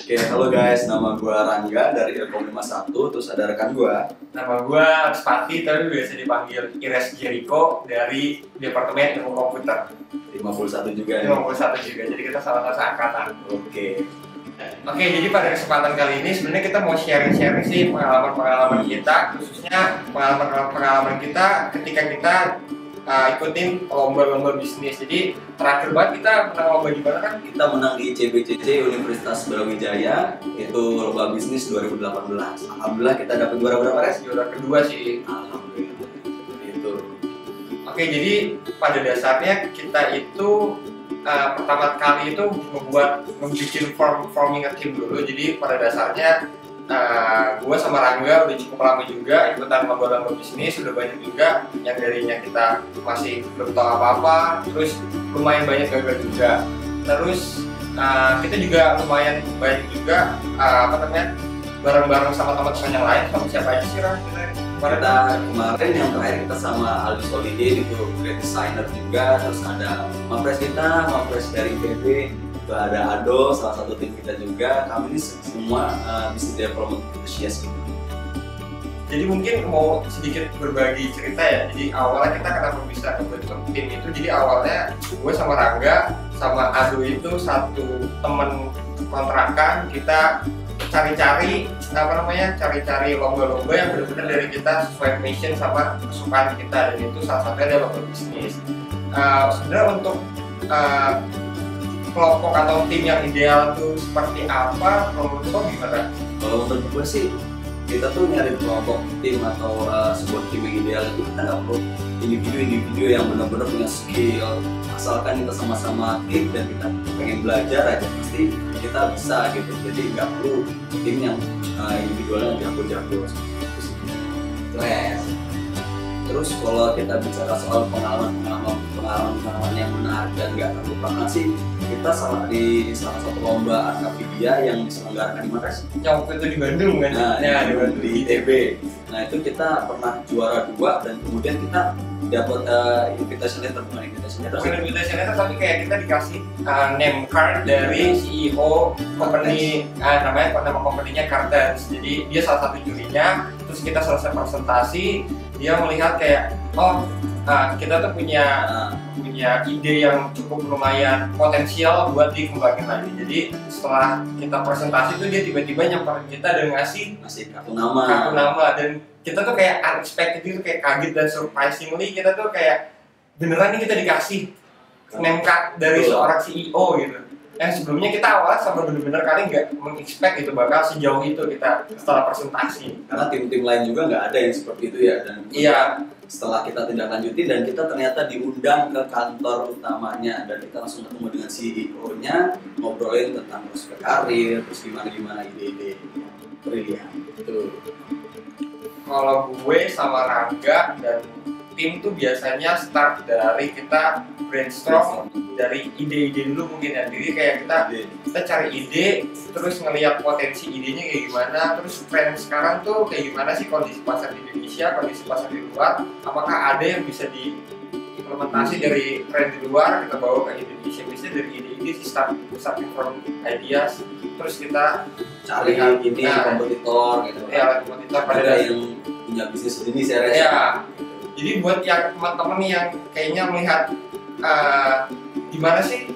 Oke, halo guys, nama gue Rangga dari Ilkom 51, terus ada rekan gue. Nama gue Spati, tapi biasa dipanggil Ires Jericho dari Departemen Ilmu Komputer. 51 juga ya? 51 juga, jadi kita sama-sama seangkatan. Oke. Oke, jadi pada kesempatan kali ini sebenarnya kita mau sharing-sharing sih pengalaman-pengalaman kita, khususnya pengalaman kita ketika kita ikutin lomba-lomba bisnis. Jadi terakhir banget kita menang lomba di mana kan? Kita menang di CBCC Universitas Brawijaya, itu lomba bisnis 2018. Alhamdulillah kita dapat juara berapa, Res? Juara kedua sih. Alhamdulillah. Itu. Oke, jadi pada dasarnya kita itu pertama kali itu membuat forming a team dulu. Jadi pada dasarnya gue sama Rangga udah cukup lama juga ikutan lomba-lomba bisnis, udah banyak juga yang darinya kita masih belum tahu apa-apa, terus lumayan banyak gagal juga. Terus kita juga lumayan banyak juga bareng-bareng sama teman-teman yang lain. Sama siapa aja sih, Rang? Kemarin yang terakhir kita sama Aldi Solidin, itu great designer juga. Terus ada Mapres kita, Mapres dari PB, juga ada Ado, salah satu tim kita juga. Kami ini semua business development enthusiast gitu. Jadi mungkin mau sedikit berbagi cerita ya. Jadi awalnya kita kenapa bisa membentuk tim itu, jadi awalnya gue sama Rangga sama Ado itu satu temen kontrakan. Kita cari-cari lomba-lomba yang benar-benar dari kita sesuai passion sama kesukaan kita, dan itu salah satunya adalah lomba bisnis. Sebenarnya untuk kelompok atau tim yang ideal tuh seperti apa, menurut lo gimana? Kalau menurut gue sih, kita tuh nyari kelompok tim atau sebuah tim yang ideal itu kita nggak perlu individu yang benar-benar punya skill. Asalkan kita sama-sama tim dan kita pengen belajar aja, pasti kita bisa gitu. Jadi nggak perlu tim yang individualnya jago-jago. Terus kalau kita bicara soal pengalaman yang menarik dan nggak terlupakan sih, kita di salah satu lomba Arkapedia yang diselenggarakan di mana sih? Yang waktu itu di Bandung kan? Nah, di ITB. Nah, itu kita pernah juara 2 dan kemudian kita dapat invitation letter, bukan invitation letter, tapi kayak kita dikasih name card dari CEO company, nama company-nya Cartens. Jadi dia salah satu jurinya. Terus kita selesai presentasi, dia melihat kayak kita tuh punya ide yang cukup lumayan potensial buat dikembangin lagi. Jadi setelah kita presentasi tuh dia tiba-tiba nyamperin kita dan ngasih kartu nama, dan kita tuh kayak unexpected gitu, kayak kaget dan surprisingly kita tuh kayak beneran nih kita dikasih name card dari seorang CEO gitu. Yang sebelumnya kita awalnya sama bener-bener kali nggak meng-expect itu bakal sejauh itu kita setelah presentasi. Karena tim-tim lain juga nggak ada yang seperti itu ya. Dan iya, setelah kita tindak lanjuti dan kita ternyata diundang ke kantor utamanya dan kita langsung ketemu dengan CEO-nya, ngobrolin tentang prospek karir, terus gimana ide-ide brilian itu. Kalau gue sama Rangga dan tim tuh biasanya start dari kita brainstorm dari ide-ide dulu mungkin ya. Jadi kayak kita cari ide, terus ngelihat potensi idenya kayak gimana, terus tren sekarang tuh kayak gimana sih kondisi pasar di Indonesia, kondisi pasar di luar, apakah ada yang bisa diimplementasi dari tren di luar kita bawa ke Indonesia. Bisa dari ide-ide sih, starting from ideas, terus kita cari kompetitor gitu. Ya, kompetitor pada yang punya bisnis jenis ya. Ya. Jadi buat yang teman-teman yang kayaknya melihat gimana sih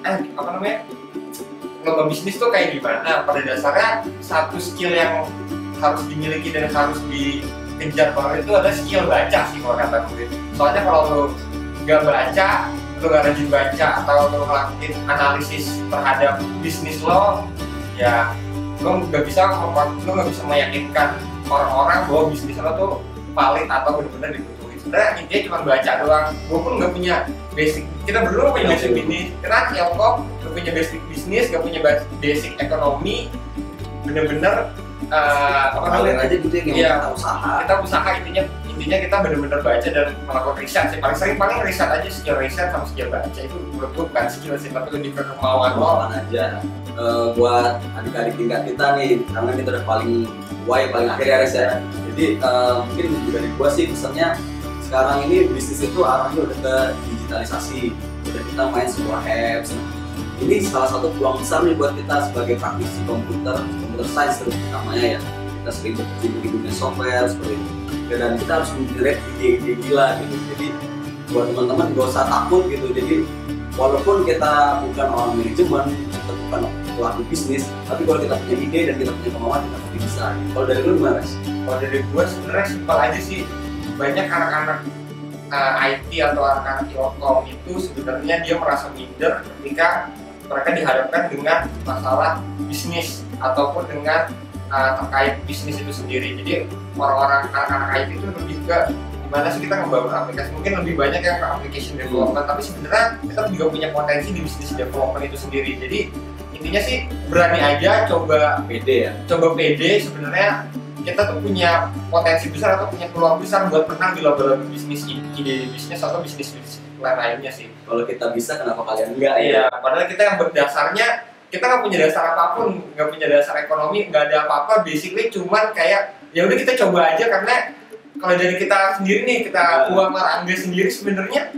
lomba bisnis tuh kayak gimana, pada dasarnya satu skill yang harus dimiliki dan harus dikejar banget itu ada skill baca sih kalau kata gue. Soalnya kalau lo nggak baca, lo nggak rajin baca atau lo ngelakuin analisis terhadap bisnis lo, ya lo nggak bisa meyakinkan orang-orang bahwa bisnis lo tuh valid atau benar-benar dibutuhin. Sebenarnya intinya cuma baca doang. Gue pun nggak punya basic. Kita berdua punya basic bisnis. Kita Ilkom nggak punya basic bisnis, nggak punya basic ekonomi. Bener-bener ngalir aja gitu ya, kita usaha intinya kita bener-bener baca dan melakukan riset sih. Paling riset aja, skill riset sama skill baca itu menurut gue bukan skill sih, tapi lebih ke kemauan aja. Buat adik-adik tingkat kita nih, karena kita udah paling akhir ya Res ya. Jadi mungkin dari gua sih pesannya, sekarang ini bisnis itu arahnya udah ke digitalisasi. Udah kita main sebuah apps, ini salah satu peluang besar nih buat kita sebagai praktisi computer science namanya ya. Kita sering berkecimpung di dunia software seperti itu. Dan kita harus mengenerate ide-ide gila gitu. Jadi buat teman-teman gak usah takut gitu. Jadi walaupun kita bukan orang manajemen, kita bukan pelaku bisnis, tapi kalau kita punya ide dan kita punya kemauan, kita pasti bisa. Kalau dari lu gimana, Mas? Kalau dari gue sebenarnya simpel aja sih. Banyak anak-anak IT atau anak-anak Ilkom itu sebenarnya dia merasa minder ketika mereka dihadapkan dengan masalah bisnis ataupun dengan terkait bisnis itu sendiri. Jadi orang-orang anak-anak IT itu lebih ke gimana sih kita membangun aplikasi, mungkin lebih banyak yang ke application development, tapi sebenarnya kita juga punya potensi di bisnis development itu sendiri. Jadi intinya sih berani aja, coba pede ya. Coba pede, sebenarnya kita tuh punya potensi besar atau punya peluang besar buat menang di lomba-lomba bisnis, ide bisnis atau bisnis lainnya sih. Kalau kita bisa, kenapa kalian enggak ya? Iya, padahal kita yang berdasarnya kita nggak punya dasar apapun, nggak punya dasar ekonomi, nggak ada apa-apa, basically cuman kayak ya udah kita coba aja. Karena kalau dari kita sendiri nih, kita Uwa Marangga sendiri sebenarnya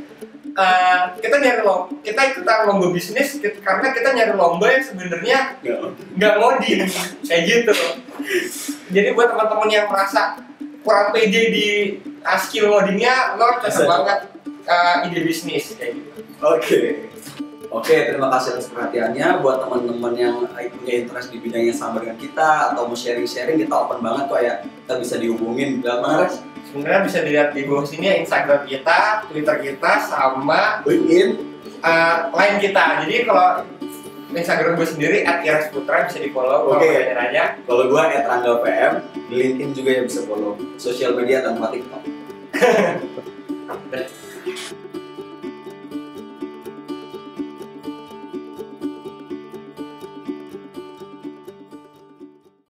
kita nyari kita ikutan lomba bisnis karena kita nyari lomba yang sebenarnya nggak ngoding kayak gitu. Jadi buat teman-teman yang merasa kurang pede di skill ngodingnya, lo cocok banget ide bisnis kayak gitu. Oke, terima kasih atas perhatiannya. Buat teman-teman yang punya interest di bidang yang sama dengan kita atau mau sharing-sharing, kita open banget kok ya. Kita bisa dihubungin. Mana? Sebenarnya bisa dilihat di bawah sini ya, Instagram kita, Twitter kita, sama LinkedIn, line kita. Jadi kalau Instagram gue sendiri @iresputra bisa di follow. Oke. Kalau gue @ranggapm, di LinkedIn juga ya bisa follow. Sosial media tanpa TikTok.